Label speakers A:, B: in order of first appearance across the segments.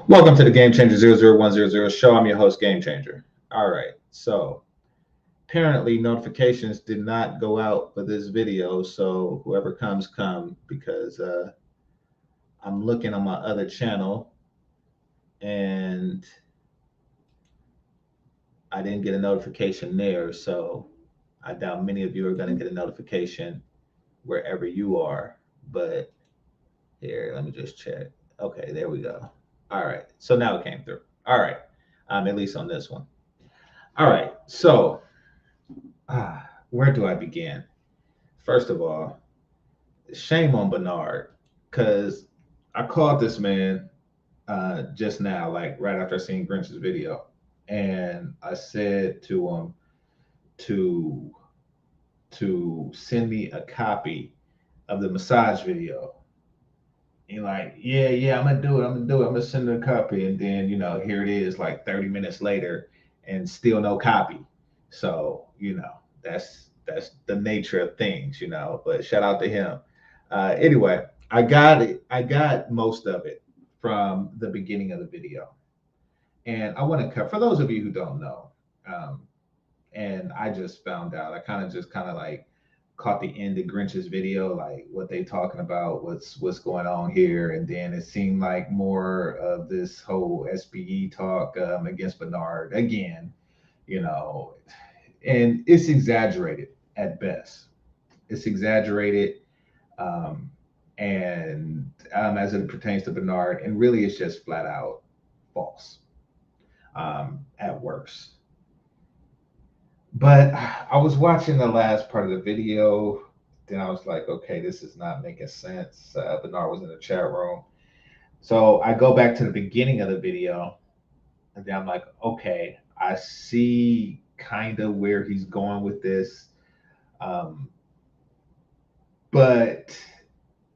A: Welcome to the GameChanger 00100 show. I'm your host, GameChanger. All right, so apparently notifications did not go out for this video, so whoever comes, come, because I'm looking on my other channel and I didn't get a notification there, so I doubt many of you are going to get a notification wherever you are. But here, let me just check. Okay, there we go. All right, so now it came through. All right, at least on this one. All right, so where do I begin? First of all, shame on Bernard, because I called this man just now, like right after I seen Grynch's video, and I said to him to send me a copy of the massage video. And like, yeah, I'm gonna do it. I'm gonna send her a copy, and then here it is, like 30 minutes later, and still no copy. So that's the nature of things. But shout out to him. Anyway, I got it. I got most of it from the beginning of the video, and I want to cover for those of you who don't know. And I just found out. I kind of like caught the end of Grynch's video, like what they talking about, what's going on here, and then it seemed like more of this whole SBE talk against Bernard again, and it's exaggerated at best. It's exaggerated, and as it pertains to Bernard, and really it's just flat out false at worst. But I was watching the last part of the video. Then I was like, okay, this is not making sense. Bernard was in the chat room. So I go back to the beginning of the video. And then I'm like, okay, I see kind of where he's going with this. But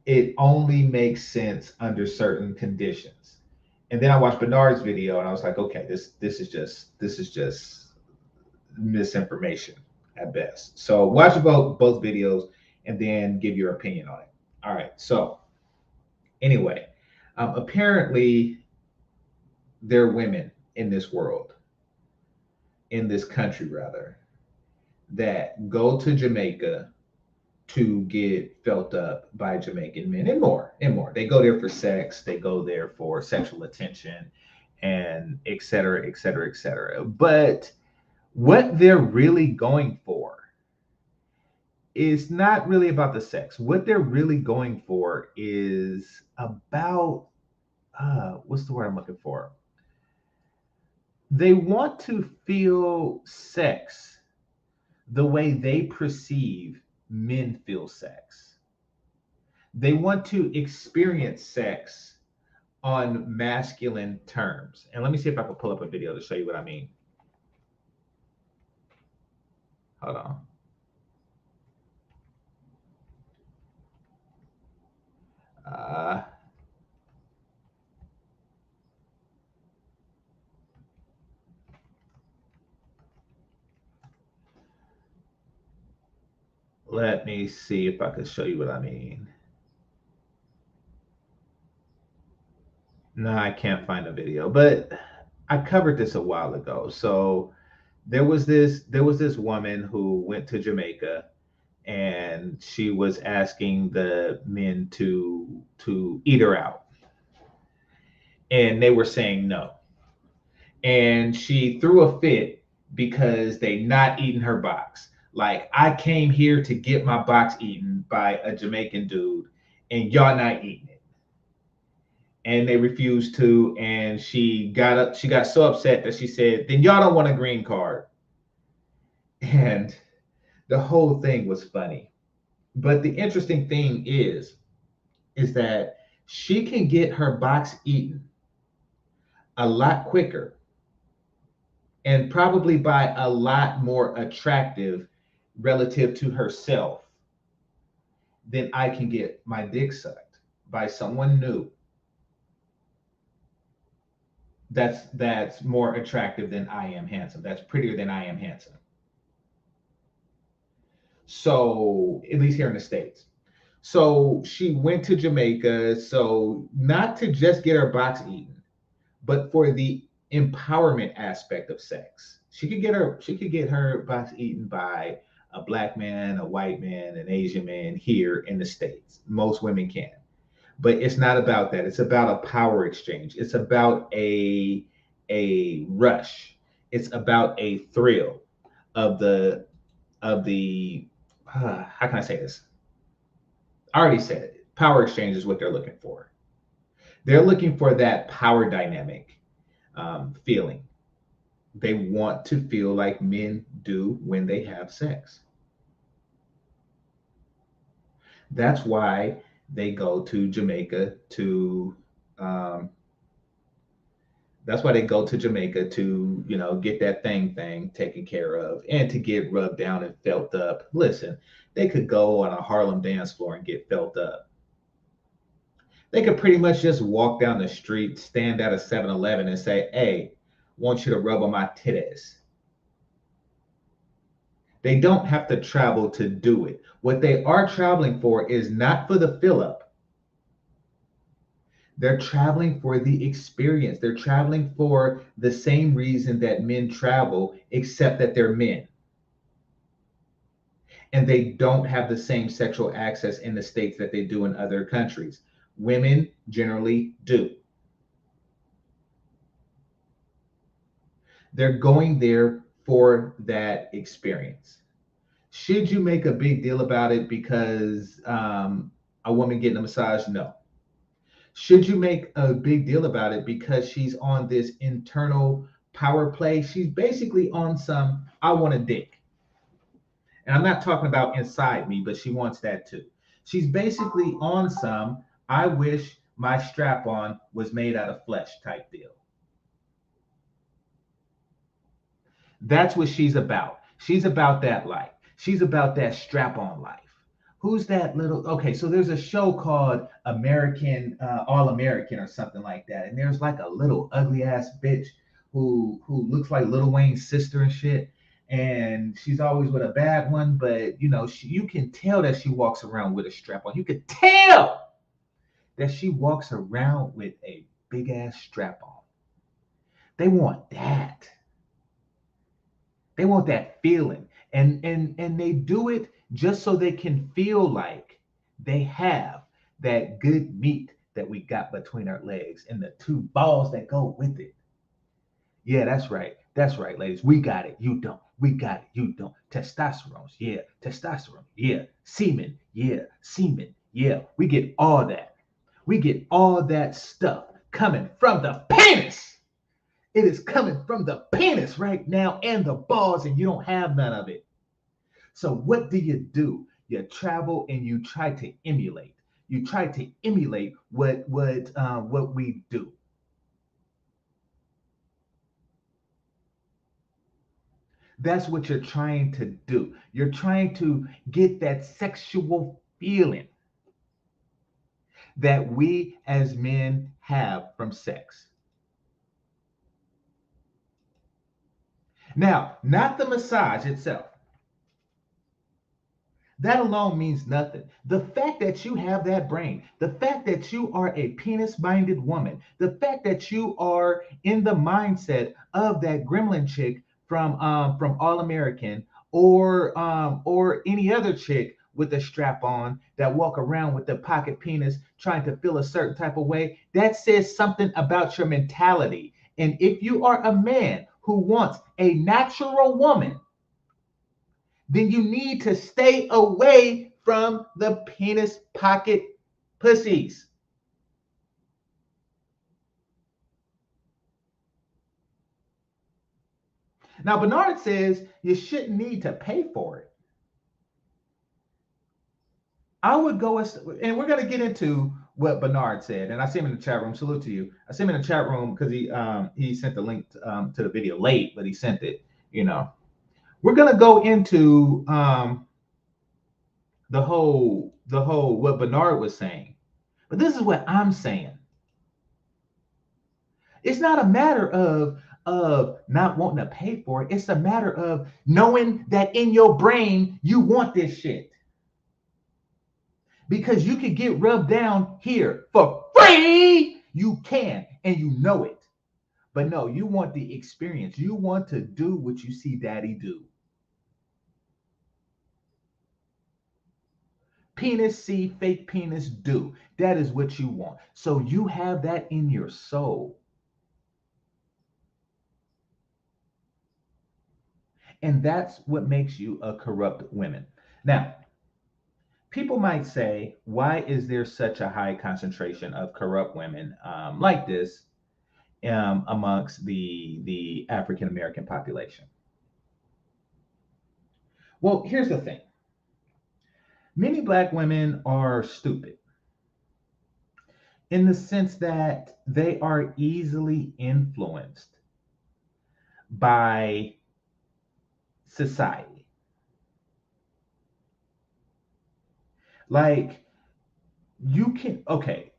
A: it only makes sense under certain conditions. And then I watched Bernard's video and I was like, okay, this is just misinformation at best. So watch both videos and then give your opinion on it. All right. So anyway, apparently there are women in this world, in this country rather, that go to Jamaica to get felt up by Jamaican men and more and more. They go there for sex. They go there for sexual attention and et cetera, et cetera, et cetera. But what they're really going for is not really about the sex. What they're really going for is about what's the word I'm looking for? They want to feel sex the way they perceive men feel sex. They want to experience sex on masculine terms. And let me see if I can pull up a video to show you what I mean. Hold on. Let me see if I can show you what I mean. No, I can't find a video, but I covered this a while ago. So there was this woman who went to Jamaica and she was asking the men to eat her out. And they were saying no. And she threw a fit because they not eating her box. Like, I came here to get my box eaten by a Jamaican dude and y'all not eating it. And they refused to, and she got so upset that she said, then y'all don't want a green card. And the whole thing was funny. But the interesting thing is that she can get her box eaten a lot quicker and probably by a lot more attractive relative to herself than I can get my dick sucked by someone new that's more attractive than I am handsome, that's prettier than I am handsome. So at least here in the States. So she went to Jamaica, so not to just get her box eaten, but for the empowerment aspect of sex. She could get her box eaten by a black man, a white man, an Asian man here in the States. Most women can. But it's not about that. It's about a power exchange. It's about a rush. It's about a thrill of the how can I say this? I already said it. Power exchange is what they're looking for. They're looking for that power dynamic feeling. They want to feel like men do when they have sex. That's why they go to Jamaica to. Um, that's why they go to Jamaica to, get that thing taken care of and to get rubbed down and felt up. Listen, they could go on a Harlem dance floor and get felt up. They could pretty much just walk down the street, stand at a 7-Eleven and say, "Hey, want you to rub on my titties." They don't have to travel to do it. What they are traveling for is not for the fill up. They're traveling for the experience. They're traveling for the same reason that men travel, except that they're men. And they don't have the same sexual access in the States that they do in other countries. Women generally do. They're going there for that experience. Should you make a big deal about it because a woman getting a massage? No. Should you make a big deal about it because she's on this internal power play? She's basically on some, I want a dick. And I'm not talking about inside me, but she wants that too. She's basically on some, I wish my strap on was made out of flesh type deal. That's what she's about. She's about that life. She's about that strap on life. Who's that little? Okay, so there's a show called American All American or something like that, and there's like a little ugly ass bitch who looks like Lil Wayne's sister and shit, and she's always with a bad one, but you can tell that she walks around with a strap on. You can tell that she walks around with a big ass strap on. They want that. They want that feeling. And they do it just so they can feel like they have that good meat that we got between our legs and the two balls that go with it. Yeah, that's right. That's right, ladies. We got it. You don't. We got it. You don't. Testosterone. Yeah. Testosterone. Yeah. Semen. Yeah. Semen. Yeah. We get all that. We get all that stuff coming from the penis. It is coming from the penis right now and the balls, and you don't have none of it. So what do? You travel and you try to emulate. You try to emulate what we do. That's what you're trying to do. You're trying to get that sexual feeling that we as men have from sex. Now, not the massage itself. That alone means nothing. The fact that you have that brain, the fact that you are a penis-minded woman, the fact that you are in the mindset of that gremlin chick from All American or any other chick with a strap on that walk around with the pocket penis trying to feel a certain type of way, that says something about your mentality. And if you are a man who wants a natural woman, then you need to stay away from the penis pocket pussies. Now, Bernard says you shouldn't need to pay for it. I would go, and we're going to get into what Bernard said, and I see him in the chat room. Salute to you. I see him in the chat room because he sent the link to the video late, but he sent it. We're going to go into the whole what Bernard was saying, but this is what I'm saying. It's not a matter of not wanting to pay for it. It's a matter of knowing that in your brain you want this shit. Because you can get rubbed down here for free. You can, and you know it. But no, you want the experience. You want to do what you see daddy do. Penis see, fake penis do. That is what you want. So you have that in your soul. And that's what makes you a corrupt woman. Now, people might say, why is there such a high concentration of corrupt women like this amongst the African American population? Well, here's the thing. Many black women are stupid in the sense that they are easily influenced by society. Like, you can, okay,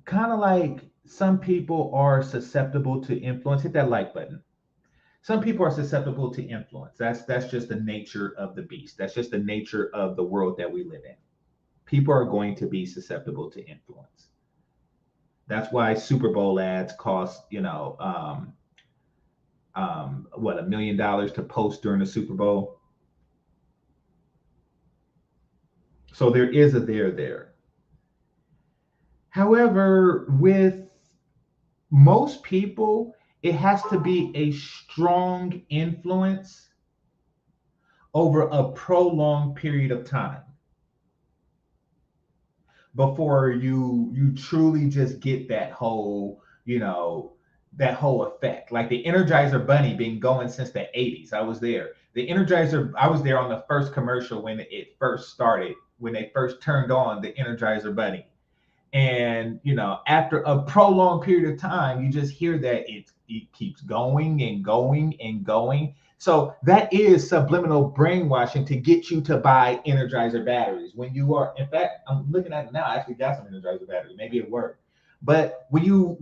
A: kind of like some people are susceptible to influence. Hit that like button. Some people are susceptible to influence. That's just the nature of the beast. That's just the nature of the world that we live in. People are going to be susceptible to influence. That's why Super Bowl ads cost, what, $1 million to post during the Super Bowl. So there is a there. However, with most people, it has to be a strong influence over a prolonged period of time before you truly just get that whole effect. Like the Energizer Bunny being going since the 80s. I was there. I was there on the first commercial when it first started, when they first turned on the Energizer Bunny. And after a prolonged period of time, you just hear that it keeps going and going and going. So that is subliminal brainwashing to get you to buy Energizer batteries. When you are, in fact, I'm looking at it now. I actually got some Energizer batteries. Maybe it worked. But when you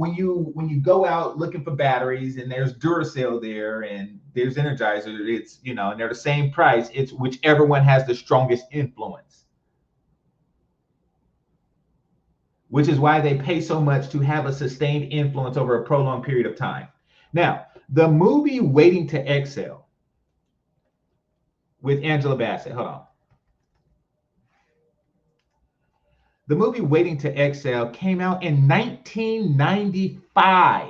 A: go out looking for batteries and there's Duracell there and there's Energizer, it's and they're the same price. It's whichever one has the strongest influence. Which is why they pay so much to have a sustained influence over a prolonged period of time. Now, the movie Waiting to Exhale with Angela Bassett. Hold on. The movie Waiting to Exhale came out in 1995.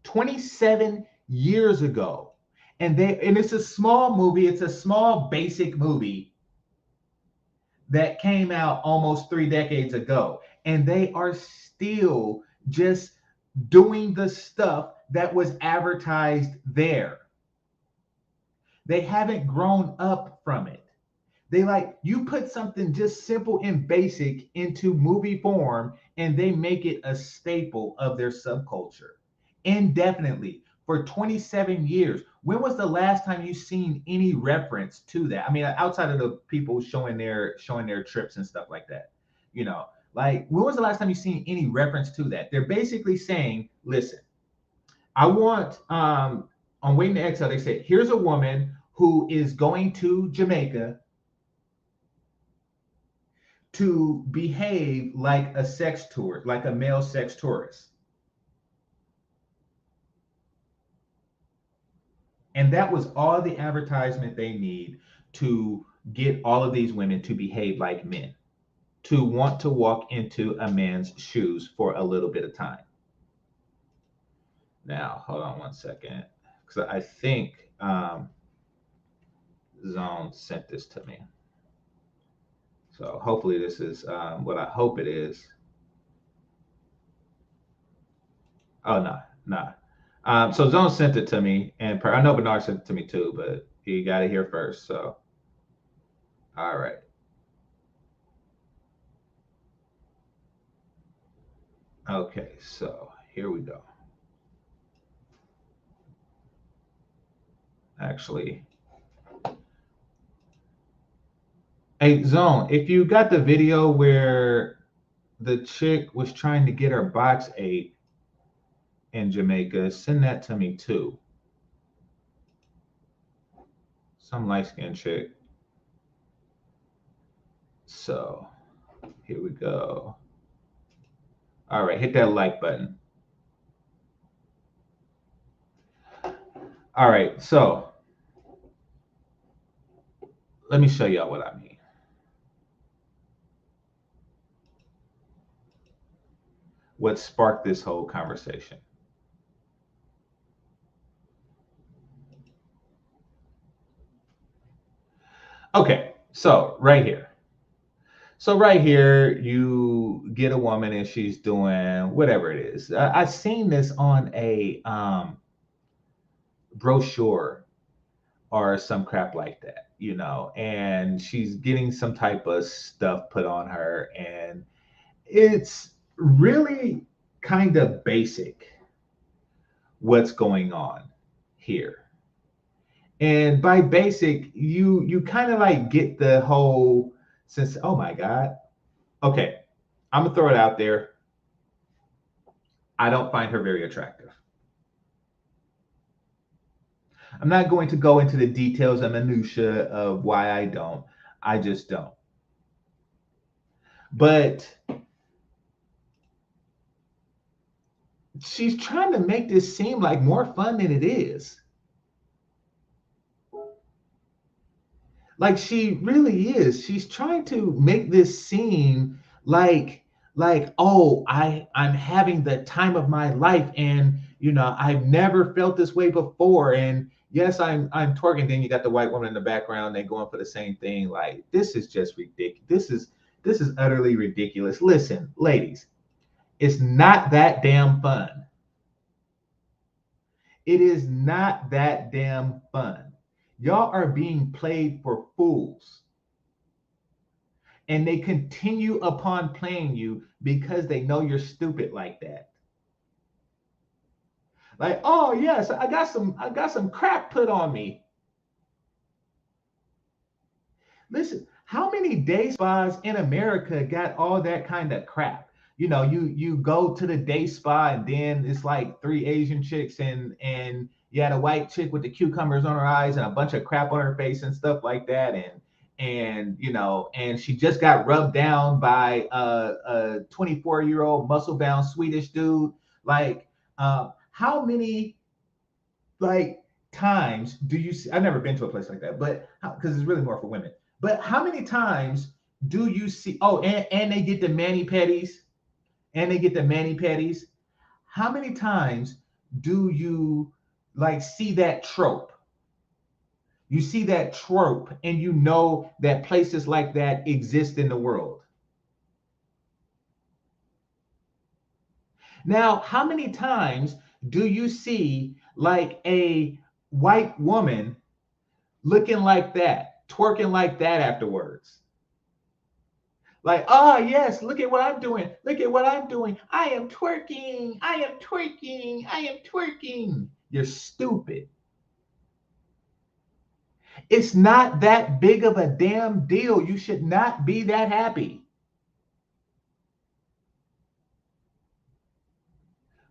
A: 27 years ago. And it's a small movie, it's a small basic movie that came out almost 3 decades ago. And they are still just doing the stuff that was advertised there. They haven't grown up from it. You put something just simple and basic into movie form and they make it a staple of their subculture indefinitely for 27 years. When was the last time you seen any reference to that? I mean, outside of the people showing their trips and stuff like that, when was the last time you seen any reference to that? They're basically saying, listen, I want, on Waiting to Exhale, they said, here's a woman who is going to Jamaica to behave like a sex tourist, like a male sex tourist. And that was all the advertisement they need to get all of these women to behave like men, to want to walk into a man's shoes for a little bit of time. Now, hold on one second, because I think Zone sent this to me. So hopefully this is what I hope it is. Oh, no. So Zone sent it to me, and I know Bernard sent it to me too, but he got it here first. So, all right. Okay, so here we go. Actually, hey Zone, if you got the video where the chick was trying to get her box ate in Jamaica, send that to me too. Some light-skinned chick. So here we go. All right, hit that like button. All right, so let me show y'all what I mean. What sparked this whole conversation? Okay, so right here. So right here, you get a woman and she's doing whatever it is. I've seen this on a brochure or some crap like that, and she's getting some type of stuff put on her, and it's really kind of basic what's going on here. And by basic, you kind of like get the whole sense, oh my God. Okay, I'm gonna throw it out there. I don't find her very attractive. I'm not going to go into the details and minutia of why I don't. I just don't. But she's trying to make this seem like more fun than it is. Like she really is. She's trying to make this seem like oh, I'm having the time of my life, and I've never felt this way before, and yes, I'm twerking. Then you got the white woman in the background, they going for the same thing. Like this is just ridiculous. This is utterly ridiculous. Listen, ladies, it's not that damn fun. It is not that damn fun. Y'all are being played for fools. And they continue upon playing you because they know you're stupid like that. Like, oh yes, I got some crap put on me. Listen, how many day spas in America got all that kind of crap? You go to the day spa and then it's like three Asian chicks and you had a white chick with the cucumbers on her eyes and a bunch of crap on her face and stuff like that, and she just got rubbed down by a 24-year-old muscle bound Swedish dude. Like, how many like times do you see? I've never been to a place like that, but because it's really more for women. But how many times do you see? Oh, and they get the mani pedis, and they get the mani pedis. How many times do you like see that trope? You see that trope, and you know that places like that exist in the world. Now, how many times do you see like a white woman looking like that, twerking like that afterwards? Like, oh, yes, look at what I'm doing. Look at what I'm doing. I am twerking. I am twerking. I am twerking. You're stupid. It's not that big of a damn deal. You should not be that happy.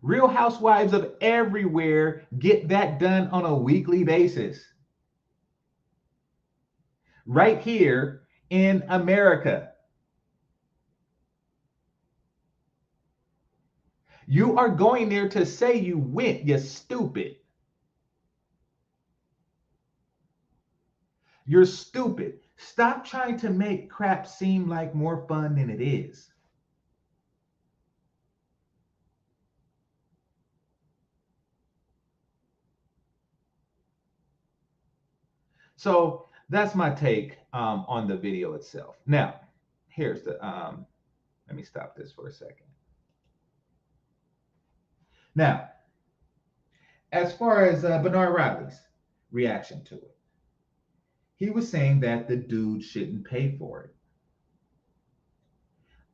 A: Real housewives of everywhere get that done on a weekly basis. Right here in America. You are going there to say you went, you stupid. You're stupid. Stop trying to make crap seem like more fun than it is. So that's my take on the video itself. Now, here's the let me stop this for a second. Now, as far as Bernard Riley's reaction to it, he was saying that the dude shouldn't pay for it.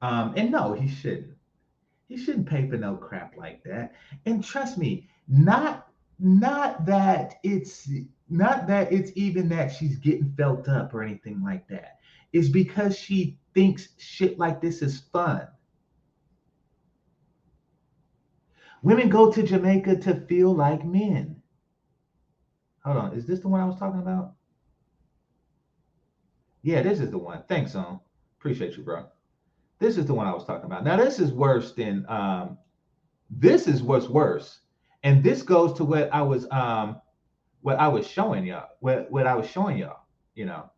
A: And no, he shouldn't. He shouldn't pay for no crap like that. And trust me, not that it's even that she's getting felt up or anything like that. It's because she thinks shit like this is fun. Women go to Jamaica to feel like men. Hold on, is this the one I was talking about? Yeah, this is the one. Thanks, on. Appreciate you, bro. This is the one I was talking about. Now, this is worse than this is what's worse. And this goes to what I was what I was showing y'all, what I was showing y'all, you know,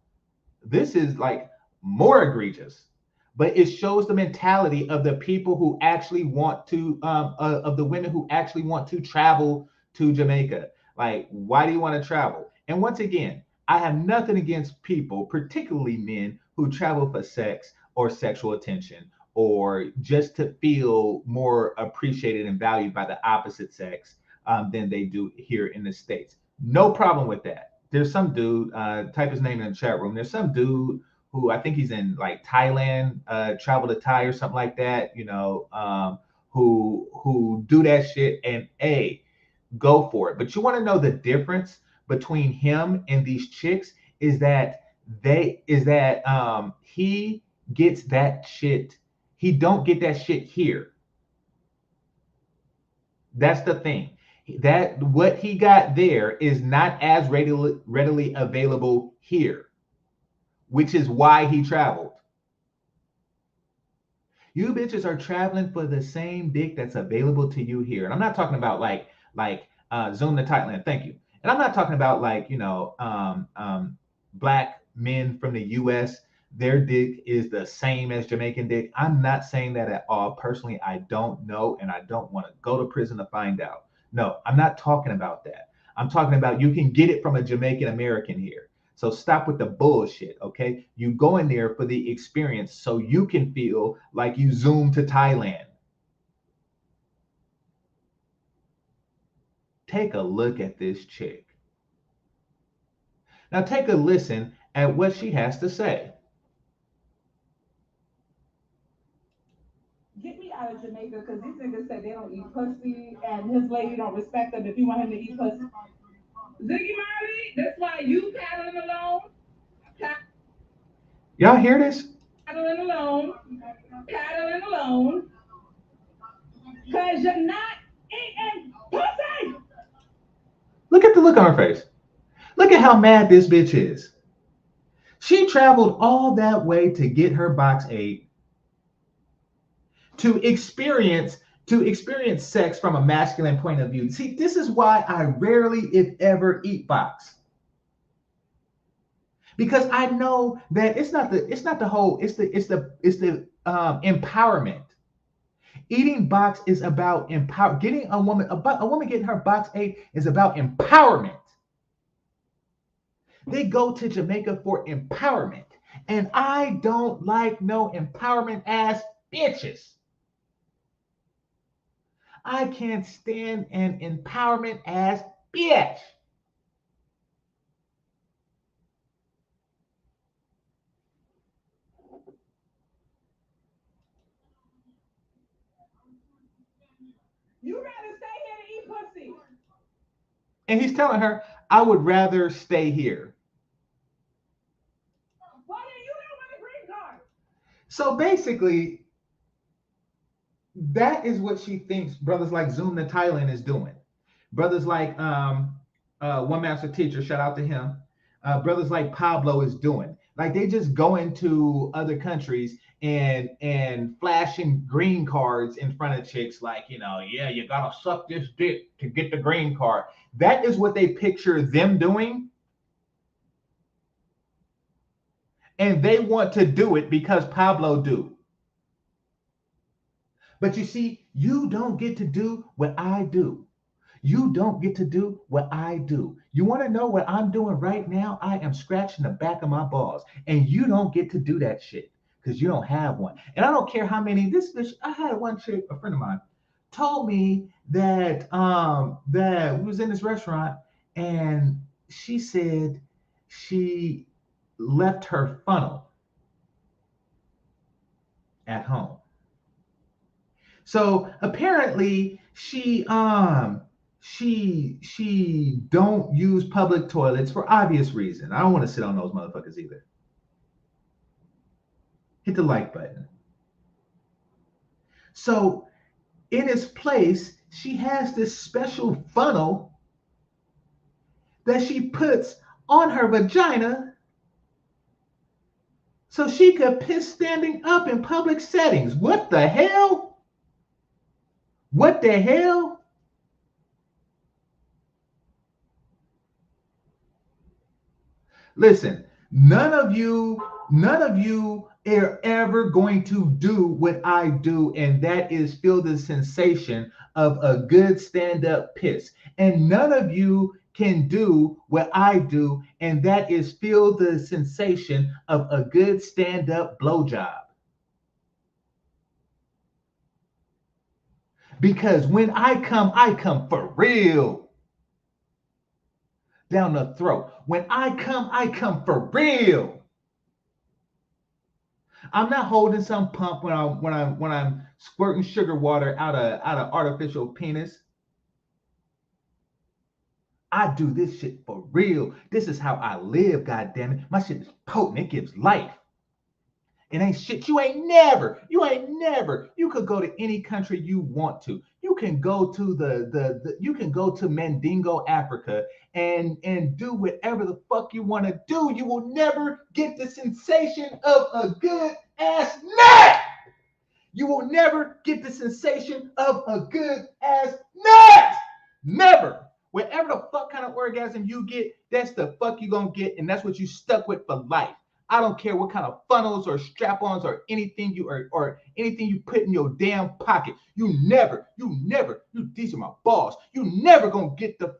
A: this is like more egregious, but it shows the mentality of the people who actually want to, of the women who actually want to travel to Jamaica. Like, why do you want to travel? And once again, I have nothing against people, particularly men, who travel for sex or sexual attention or just to feel more appreciated and valued by the opposite sex than they do here in the States. No problem with that. There's some dude, type his name in the chat room. There's some dude who I think he's in like Thailand, travel to Thai or something like that, you know, who do that shit and go for it. But you want to know the difference between him and these chicks is that he gets that shit. He don't get that shit here. That's the thing. That what he got there is not as readily available here, which is why he traveled. You bitches are traveling for the same dick that's available to you here. And I'm not talking about like Zoom to Thailand, thank you. And I'm not talking about like, you know, black men from the US, their dick is the same as Jamaican dick. I'm not saying that at all. Personally, I don't know, and I don't want to go to prison to find out. No, I'm not talking about that. I'm talking about you can get it from a Jamaican American here. So stop with the bullshit, okay? You go in there for the experience so you can feel like you zoomed to Thailand. Take a look at this chick. Now take a listen at what she has to say.
B: Get me out of Jamaica because these niggas said they don't eat pussy and his lady don't respect him if you want him to eat pussy. Ziggy Marley, that's why you paddling alone.
A: Y'all hear this?
B: Paddling alone. Paddling alone. Because you're not eating pussy.
A: Look at the look on her face. Look at how mad this bitch is. She traveled all that way to get her box 8 to experience sex from a masculine point of view. See, this is why I rarely, if ever, eat box. Because I know that it's not the whole, it's the empowerment. Eating box is about getting a woman getting her box 8 is about empowerment. They go to Jamaica for empowerment. And I don't like no empowerment ass bitches. I can't stand an empowerment ass bitch.
B: You rather stay here to eat pussy.
A: And he's telling her, I would rather stay here.
B: Why do you don't want a green card?
A: So basically, that is what she thinks brothers like Zoom to Thailand is doing. Brothers like One Master Teacher, shout out to him. Brothers like Pablo is doing. Like they just go into other countries and flashing green cards in front of chicks, like, you know, yeah, you gotta suck this dick to get the green card. That is what they picture them doing. And they want to do it because Pablo do. But you see, you don't get to do what I do. You don't get to do what I do. You want to know what I'm doing right now? I am scratching the back of my balls. And you don't get to do that shit because you don't have one. And I don't care how many, I had one chick, a friend of mine, told me that we was in this restaurant and she said she left her funnel at home. So apparently she don't use public toilets for obvious reason. I don't want to sit on those motherfuckers either. Hit the like button. So in its place, she has this special funnel that she puts on her vagina so she could piss standing up in public settings. What the hell? What the hell? Listen, none of you are ever going to do what I do, and that is feel the sensation of a good stand-up piss. And none of you can do what I do, and that is feel the sensation of a good stand-up blowjob. Because when I come for real down the throat. When I come for real. I'm not holding some pump when I'm squirting sugar water out of artificial penis. I do this shit for real. This is how I live, goddammit. My shit is potent. It gives life. It ain't shit. You could go to any country you want to. You can go to you can go to Mandingo, Africa, and do whatever the fuck you want to do. You will never get the sensation of a good ass nut. You will never get the sensation of a good ass nut. Never. Whatever the fuck kind of orgasm you get, that's the fuck you gonna get, and that's what you stuck with for life. I don't care what kind of funnels or strap-ons or anything or anything you put in your damn pocket. These are my balls. You never gonna get the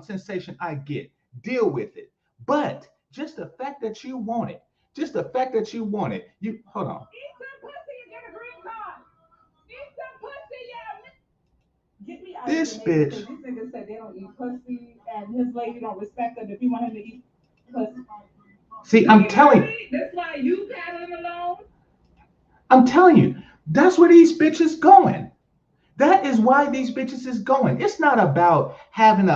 A: sensation I get. Deal with it. But just the fact that you want it, you hold on.
B: Eat some pussy and get a green card. Eat some pussy, yeah. Get me out
A: This
B: of here,
A: bitch.
B: because these niggas said they don't eat pussy, and his lady don't respect him if you want him to eat pussy.
A: See, I'm telling you.
B: That's why you paddling alone.
A: I'm telling you, that's where these bitches going. That is why these bitches is going. It's not about having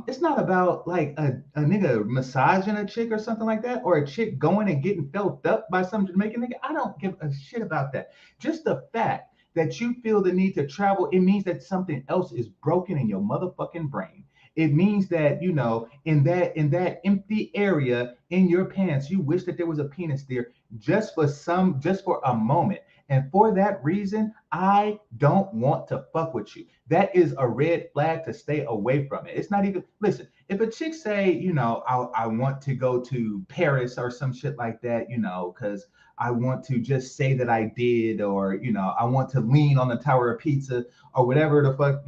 A: it's not about like a nigga massaging a chick or something like that, or a chick going and getting felt up by some Jamaican nigga. I don't give a shit about that. Just the fact that you feel the need to travel, it means that something else is broken in your motherfucking brain. It means that, in that empty area in your pants, you wish that there was a penis there just for a moment. And for that reason, I don't want to fuck with you. That is a red flag to stay away from it. It's not even, listen, if a chick say, I want to go to Paris or some shit like that, because I want to just say that I did, or, I want to lean on the Tower of Pizza or whatever the fuck,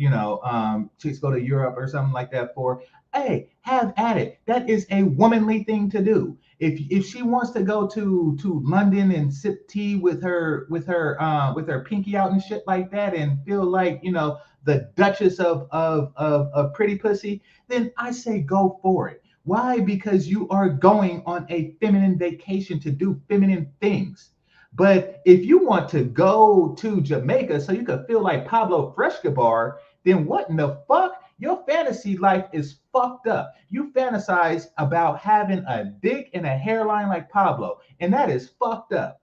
A: chicks go to Europe or something like that for. Hey, have at it. That is a womanly thing to do. If she wants to go to London and sip tea with her pinky out and shit like that, and feel like the Duchess of pretty pussy, then I say go for it. Why? Because you are going on a feminine vacation to do feminine things. But if you want to go to Jamaica so you can feel like Pablo Frescobar, then what in the fuck? Your fantasy life is fucked up. You fantasize about having a dick and a hairline like Pablo, and that is fucked up.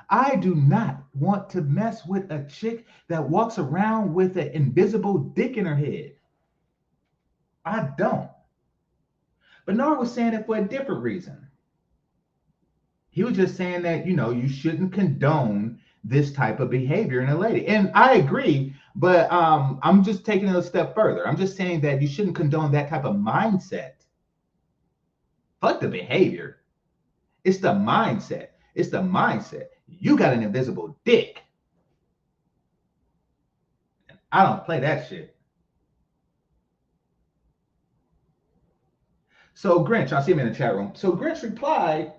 A: I do not want to mess with a chick that walks around with an invisible dick in her head. I don't. Bernard was saying it for a different reason. He was just saying that, you shouldn't condone this type of behavior in a lady. And I agree, but I'm just taking it a step further. I'm just saying that you shouldn't condone that type of mindset. Fuck the behavior. It's the mindset. It's the mindset. You got an invisible dick. I don't play that shit. So Grynch, I see him in the chat room. So Grynch replied,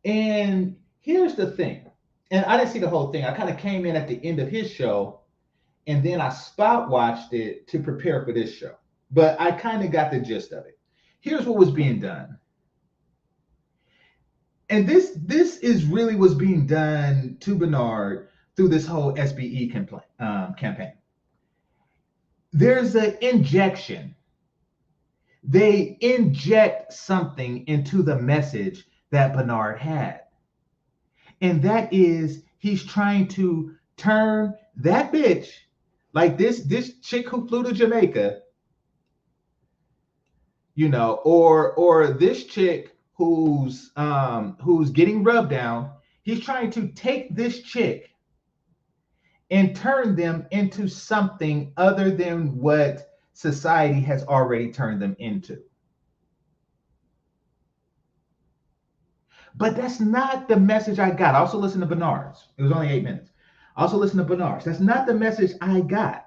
A: and here's the thing. And I didn't see the whole thing. I kind of came in at the end of his show, and then I spot watched it to prepare for this show. But I kind of got the gist of it. Here's what was being done. And this is really what's being done to Bernard through this whole SBE campaign. There's an injection. They inject something into the message that Bernard had. And that is, he's trying to turn that bitch, like this chick who flew to Jamaica, or this chick who's getting rubbed down. He's trying to take this chick and turn them into something other than what society has already turned them into. But that's not the message I got. I also listened to Bernard's. It was only 8 minutes. I also listened to Bernard's. That's not the message I got.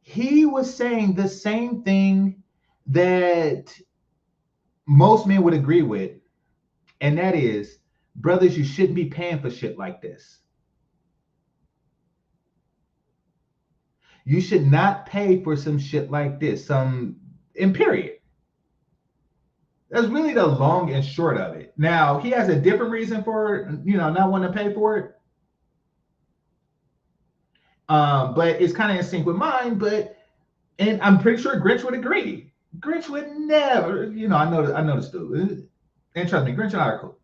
A: He was saying the same thing that most men would agree with, and that is, brothers, you shouldn't be paying for shit like this. You should not pay for some shit like this. In period. That's really the long and short of it. Now, he has a different reason for, not wanting to pay for it. But it's kind of in sync with mine. And I'm pretty sure Grynch would agree. Grynch would never, I know this dude. And trust me, Grynch and I are cool.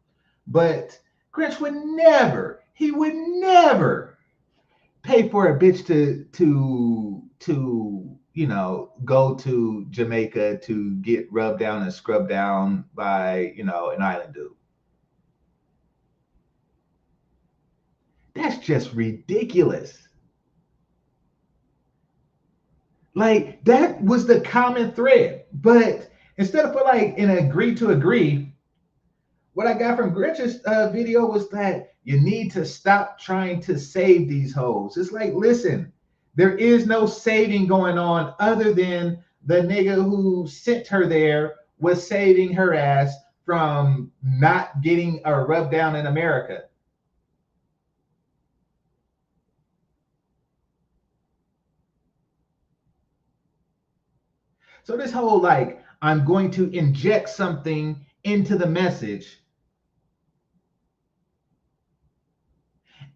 A: But Grynch would never, he would never pay for a bitch to go to Jamaica to get rubbed down and scrubbed down by, an island dude. That's just ridiculous. Like, that was the common thread. But instead of like an agree to agree, what I got from Grynch's video was that you need to stop trying to save these hoes. It's like, listen, there is no saving going on other than the nigga who sent her there was saving her ass from not getting a rub down in America. So this whole like, I'm going to inject something into the message,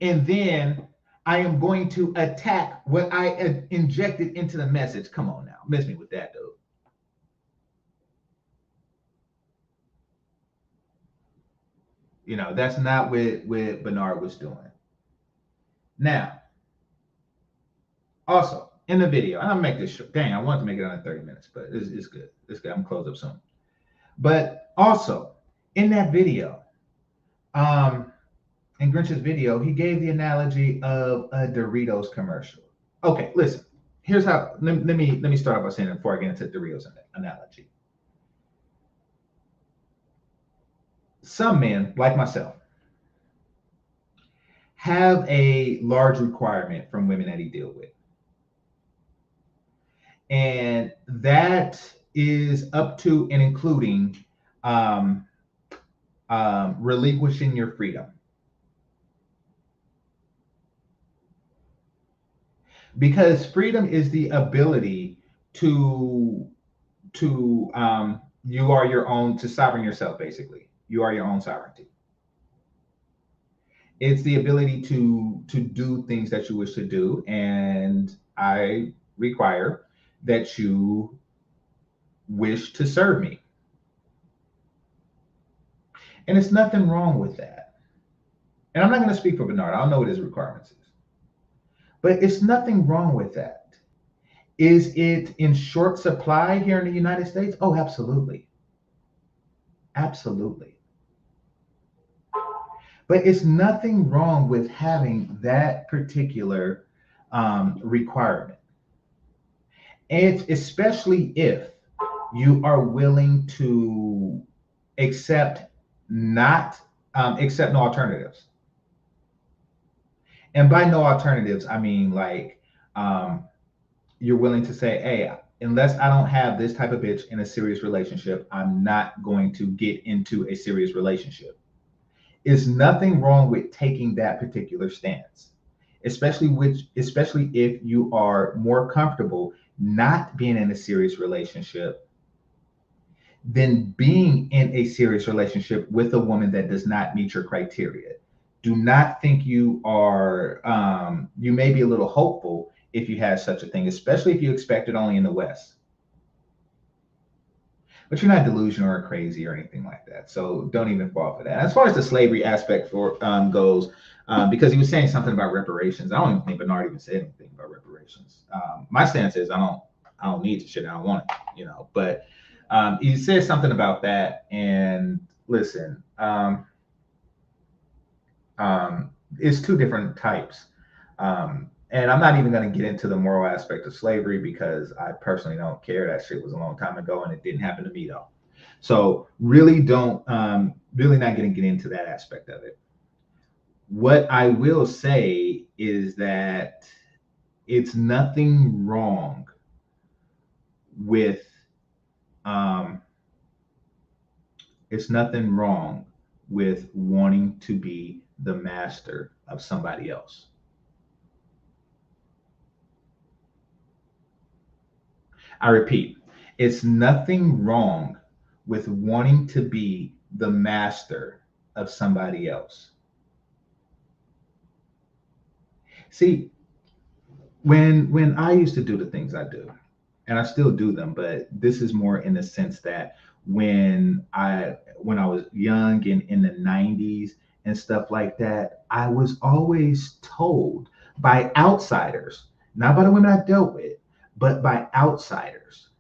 A: and then I am going to attack what I injected into the message. Come on now, miss me with that, dude. That's not what Bernard was doing. Now, also in the video, and I'll make this short. Dang, I wanted to make it under 30 minutes, but it's good. It's good. I'm gonna close up soon. But also in that video, in Grynch's video, he gave the analogy of a Doritos commercial. Okay, listen. Here's how. Let me start off by saying it before I get into Doritos analogy. Some men, like myself, have a large requirement from women that he deal with, and that is up to and including relinquishing your freedom. Because freedom is the ability to you are your own, to sovereign yourself. Basically, you are your own sovereignty. It's the ability to do things that you wish to do, and I require that you wish to serve me, and it's nothing wrong with that. And I'm not going to speak for Bernard. I don't know what his requirements is, but it's nothing wrong with that. Is it in short supply here in the United States? Oh, absolutely. Absolutely. But it's nothing wrong with having that particular requirement. And especially if you are willing to accept no alternatives. And by no alternatives, I mean like you're willing to say, hey, unless I don't have this type of bitch in a serious relationship, I'm not going to get into a serious relationship. There's nothing wrong with taking that particular stance, especially if you are more comfortable not being in a serious relationship than being in a serious relationship with a woman that does not meet your criteria. Do not think you are, you may be a little hopeful if you have such a thing, especially if you expect it only in the West. But you're not delusional or crazy or anything like that. So don't even fall for that. As far as the slavery aspect goes, because he was saying something about reparations. I don't even think Bernard even said anything about reparations. My stance is I don't need the shit. I don't want it, But he said something about that. And listen, it's two different types. And I'm not even going to get into the moral aspect of slavery because I personally don't care. That shit was a long time ago and it didn't happen to me though. So really don't, really not going to get into that aspect of it. What I will say is that it's nothing wrong with, um, it's nothing wrong with wanting to be the master of somebody else. I repeat, it's nothing wrong with wanting to be the master of somebody else. See, when I used to do the things I do, and I still do them, but this is more in the sense that when I was young and in the 90s and stuff like that, I was always told by outsiders, not by the women I dealt with, but by outsiders,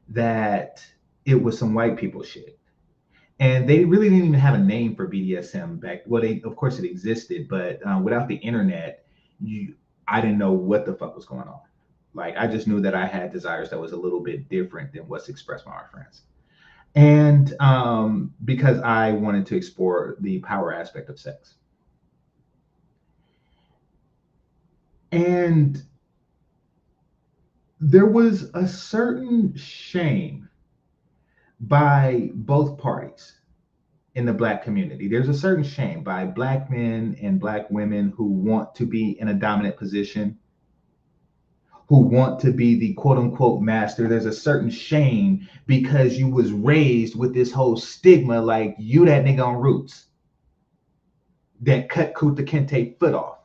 A: that it was some white people shit. And they really didn't even have a name for BDSM back. Well, they, of course it existed, but without the internet, you I didn't know what the fuck was going on. Like I just knew that I had desires that was a little bit different than what's expressed by our friends. And because I wanted to explore the power aspect of sex. And there was a certain shame by both parties in the black community. There's a certain shame by black men and black women who want to be in a dominant position, who want to be the quote unquote master. There's a certain shame because you was raised with this whole stigma like you that nigga on roots that cut Kuta Kente foot off.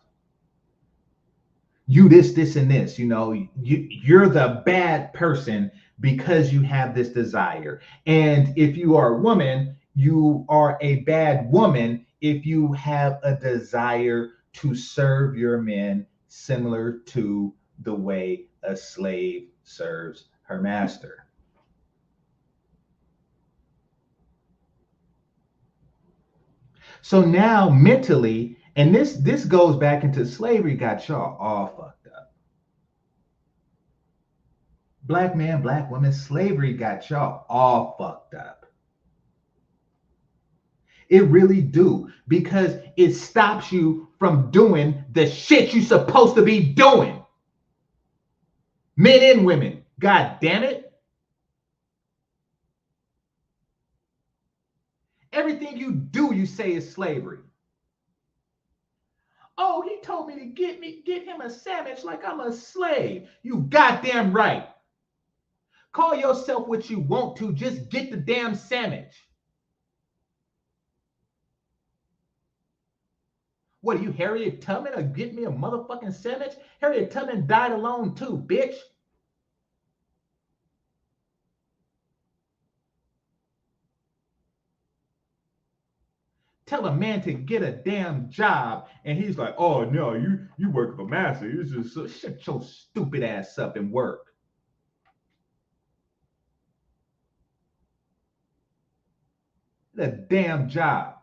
A: You this, and this, you're the bad person because you have this desire. And if you are a woman, you are a bad woman if you have a desire to serve your men similar to the way a slave serves her master. So now mentally, and this goes back into slavery, got y'all all fucked up. Black man, black woman, slavery got y'all all fucked up. It really do, because it stops you from doing the shit you supposed to be doing. Men and women. God damn it. Everything you do, you say is slavery. Oh, he told me to get him a sandwich like I'm a slave. You goddamn right. Call yourself what you want to, just get the damn sandwich. What are you, Harriet Tubman, or get me a motherfucking sandwich? Harriet Tubman died alone too, bitch. Tell a man to get a damn job, and he's like, "Oh no, you work for master. You just shut your stupid ass up and work." The damn job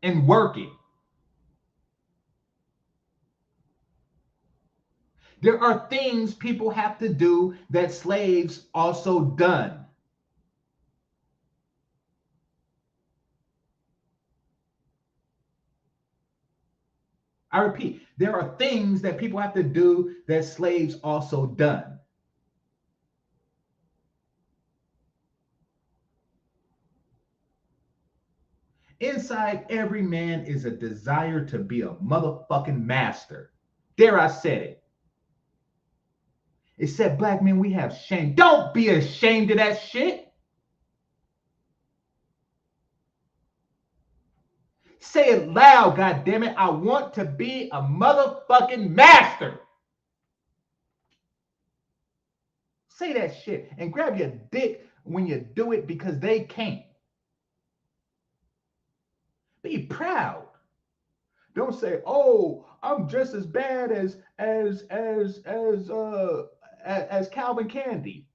A: and work it. There are things people have to do that slaves also done. I repeat, there are things that people have to do that slaves also done. Inside every man is a desire to be a motherfucking master. There, I said it. It said, black men, we have shame. Don't be ashamed of that shit. Say it loud, goddammit. I want to be a motherfucking master. Say that shit and grab your dick when you do it, because they can't. Be proud. Don't say, "Oh, I'm just as bad as Calvin Candy."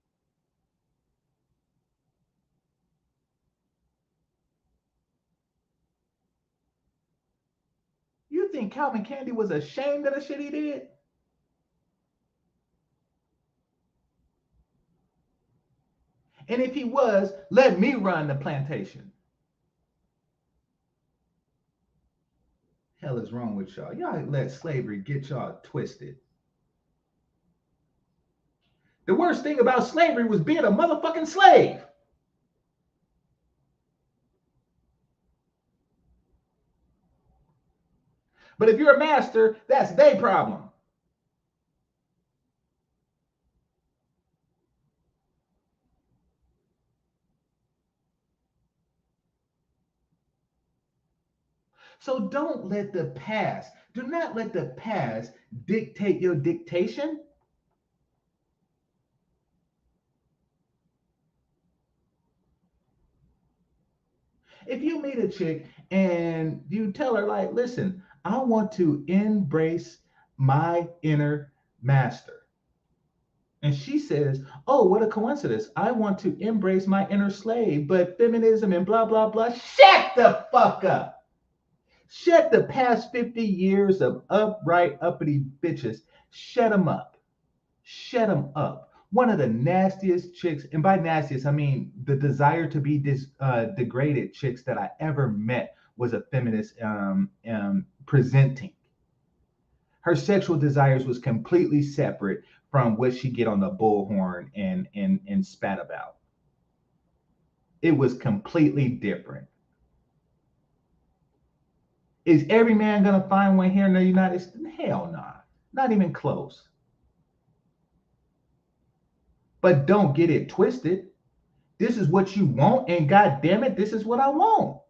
A: You think Calvin Candy was ashamed of the shit he did? And if he was, let me run the plantation. Hell is wrong with y'all? Y'all let slavery get y'all twisted. The worst thing about slavery was being a motherfucking slave. But if you're a master, that's their problem. So don't let the past, do not let the past dictate your dictation. If you meet a chick and you tell her, like, listen, I want to embrace my inner master. And she says, oh, what a coincidence. I want to embrace my inner slave, but feminism and blah, blah, blah. Shut the fuck up. Shut the past 50 years of upright, uppity bitches. Shut them up. Shut them up. One of the nastiest chicks, and by nastiest, I mean the desire to be degraded chicks that I ever met was a feminist presenting. Her sexual desires was completely separate from what she get on the bullhorn and spat about. It was completely different. Is every man gonna find one here in the United States? Hell nah. Not even close. But don't get it twisted. This is what you want, and God damn it, this is what I want.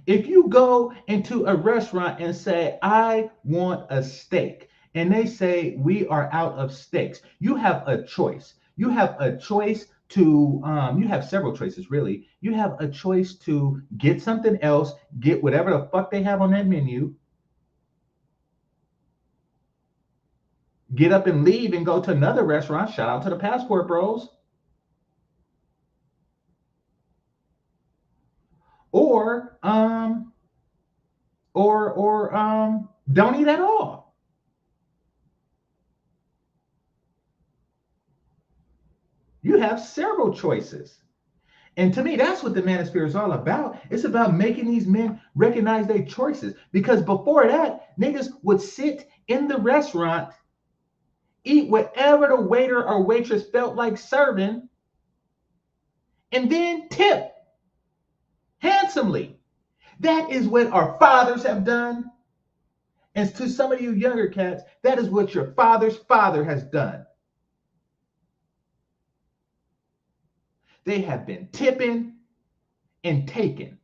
A: If you go into a restaurant and say, I want a steak, and they say, we are out of steaks, you have a choice. You have a choice to, you have several choices, really. You have a choice to get something else, get whatever the fuck they have on that menu, get up and leave and go to another restaurant. Shout out to the Passport Bros. Or don't eat at all. You have several choices. And to me, that's what the manosphere is all about. It's about making these men recognize their choices. Because before that, niggas would sit in the restaurant, eat whatever the waiter or waitress felt like serving, and then tip handsomely. That is what our fathers have done. And to some of you younger cats, that is what your father's father has done. They have been tipping and taking.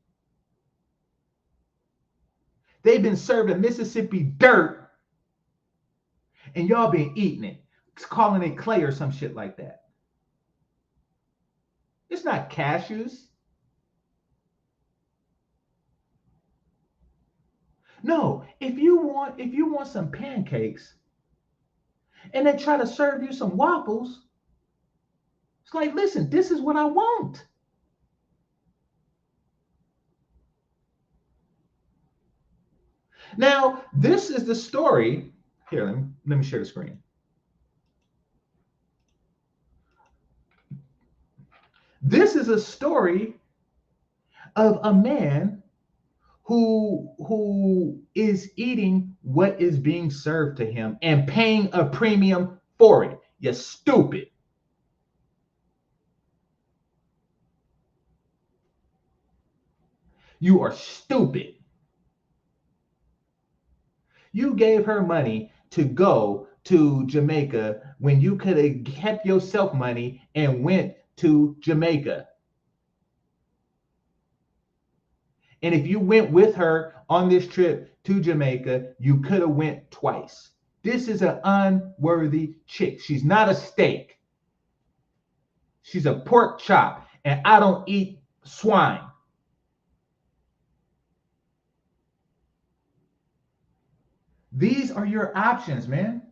A: They've been serving Mississippi dirt, and y'all been eating it, calling it clay or some shit like that. It's not cashews. No, if you want some pancakes and they try to serve you some waffles, it's like, listen, this is what I want. Now, this is the story. Here, let me share the screen. This is a story of a man who is eating what is being served to him and paying a premium for it. You stupid. You are stupid. You gave her money to go to Jamaica when you could have kept yourself money and went to Jamaica. And if you went with her on this trip to Jamaica, you could have went twice. This is an unworthy chick. She's not a steak. She's a pork chop, and I don't eat swine. These are your options, man.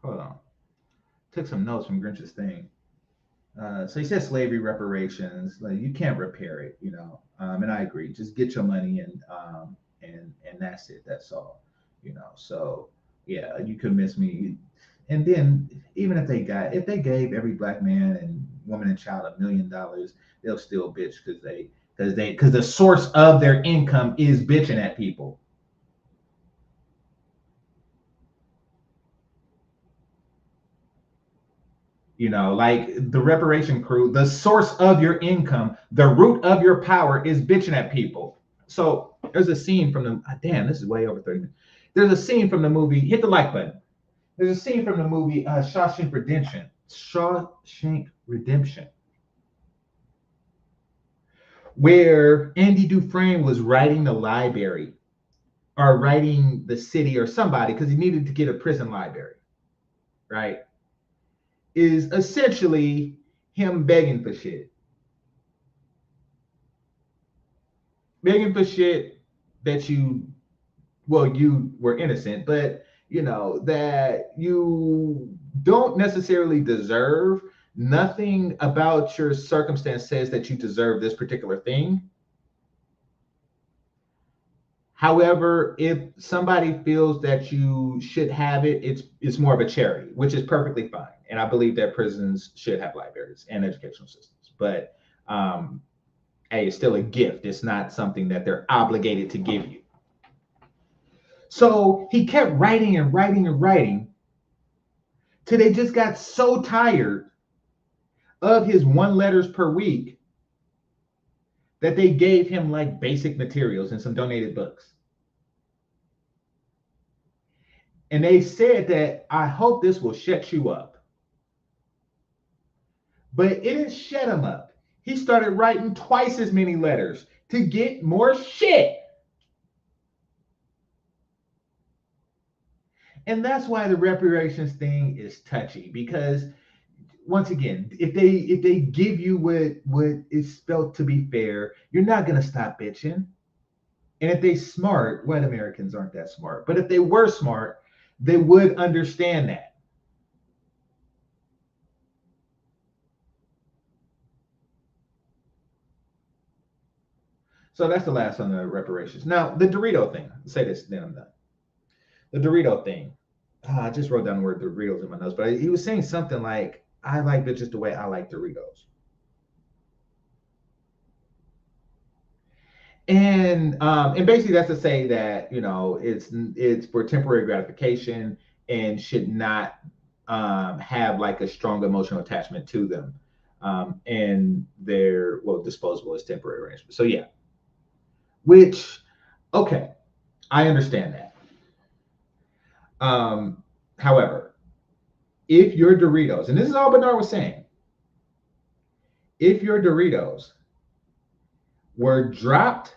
A: Hold on. Took some notes from Grynch's thing. So he says slavery reparations, like you can't repair it, and I agree. Just get your money and that's it. That's all. So yeah, you convince me. And then even if they gave every black man and woman and child $1 million, they'll still bitch because the source of their income is bitching at people. Like the reparation crew, the source of your income, the root of your power is bitching at people. So there's a scene from the damn, this is way over 30 minutes. There's a scene from the movie, hit the like button. There's a scene from the movie Shawshank Redemption. Shawshank Redemption. Where Andy Dufresne was writing the library or writing the city or somebody because he needed to get a prison library, right? Is essentially him begging for shit. Begging for shit that you were innocent, but that you don't necessarily deserve. Nothing about your circumstance says that you deserve this particular thing. However, if somebody feels that you should have it, it's more of a charity, which is perfectly fine. And I believe that prisons should have libraries and educational systems. But hey, it's still a gift. It's not something that they're obligated to give you. So he kept writing and writing and writing till they just got so tired of his 1 letters per week that they gave him like basic materials and some donated books. And they said that, I hope this will shut you up. But it didn't shut him up. He started writing twice as many letters to get more shit. And that's why the reparations thing is touchy, because once again, if they give you what is felt to be fair, you're not gonna stop bitching. And if they smart, white Americans aren't that smart, but if they were smart, they would understand that. So that's the last on the reparations. Now, the Dorito thing. I'll say this, then I'm done. The Dorito thing. I just wrote down the word Doritos in my notes, but he was saying something like, I like bitches the way I like Doritos. And basically that's to say that, it's for temporary gratification and should not have like a strong emotional attachment to them. And they're, disposable as temporary arrangement. So yeah. Which, okay, I understand that. However, if your Doritos, and this is all Bernard was saying, if your Doritos were dropped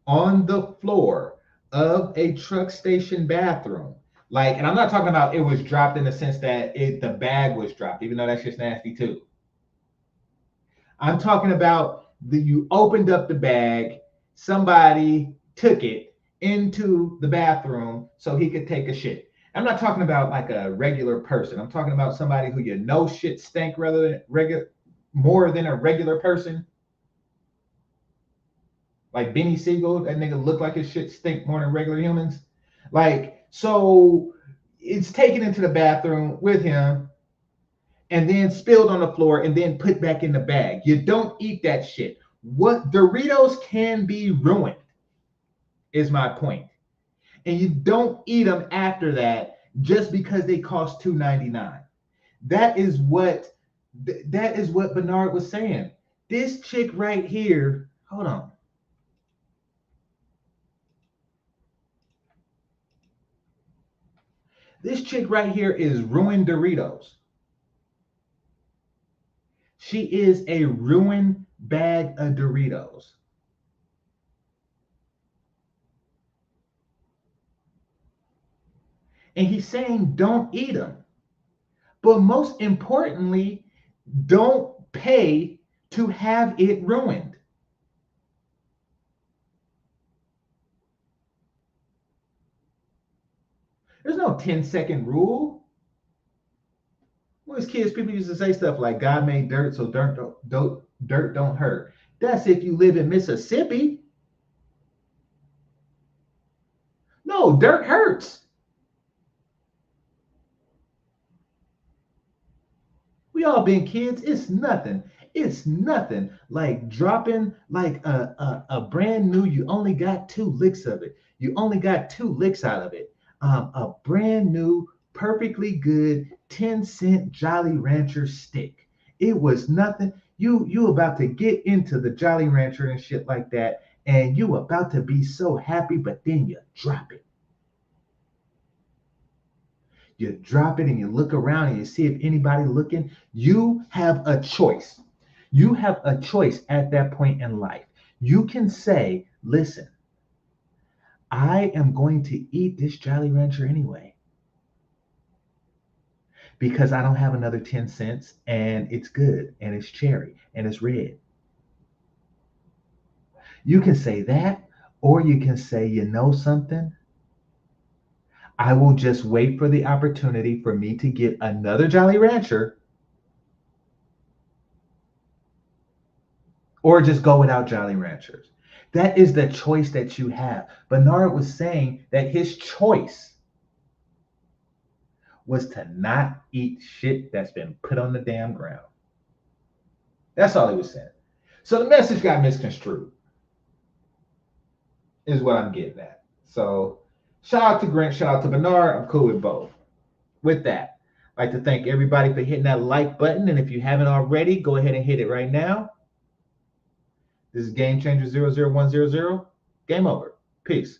A: on the floor of a truck station bathroom, and I'm not talking about it was dropped in the sense that the bag was dropped, even though that's just nasty too. I'm talking about you opened up the bag, somebody took it into the bathroom so he could take a shit. I'm not talking about like a regular person. I'm talking about somebody who shit stank more than a regular person. Like Benny Siegel, that nigga looked like his shit stink more than regular humans. So it's taken into the bathroom with him and then spilled on the floor and then put back in the bag. You don't eat that shit. What Doritos can be ruined is my point. And you don't eat them after that just because they cost $2.99. That is what Bernard was saying. This chick right here, hold on. This chick right here is ruined Doritos. She is a ruined bag of Doritos. And he's saying don't eat them. But most importantly, don't pay to have it ruined. There's no 10-second rule. When as kids, people used to say stuff like God made dirt, so dirt don't hurt. That's if you live in Mississippi. No, dirt hurts. We all been kids. It's nothing. It's nothing like dropping like a brand new, you only got 2 licks of it. You only got 2 licks out of it. A brand new, perfectly good 10-cent Jolly Rancher stick. It was nothing. You about to get into the Jolly Rancher and shit like that, and you about to be so happy, but then you drop it. You drop it and you look around and you see if anybody looking. You have a choice. You have a choice at that point in life. You can say, listen, I am going to eat this Jolly Rancher anyway because I don't have another 10 cents and it's good and it's cherry and it's red. You can say that, or you can say, you know something? I will just wait for the opportunity for me to get another Jolly Rancher, or just go without Jolly Ranchers. That is the choice that you have. Bernard was saying that his choice was to not eat shit that's been put on the damn ground. That's all he was saying. So the message got misconstrued, is what I'm getting at. So shout out to Grynch, shout out to Bernard. I'm cool with both. With that, I'd like to thank everybody for hitting that like button. And if you haven't already, go ahead and hit it right now. This is GameChanger 00100. Game over. Peace.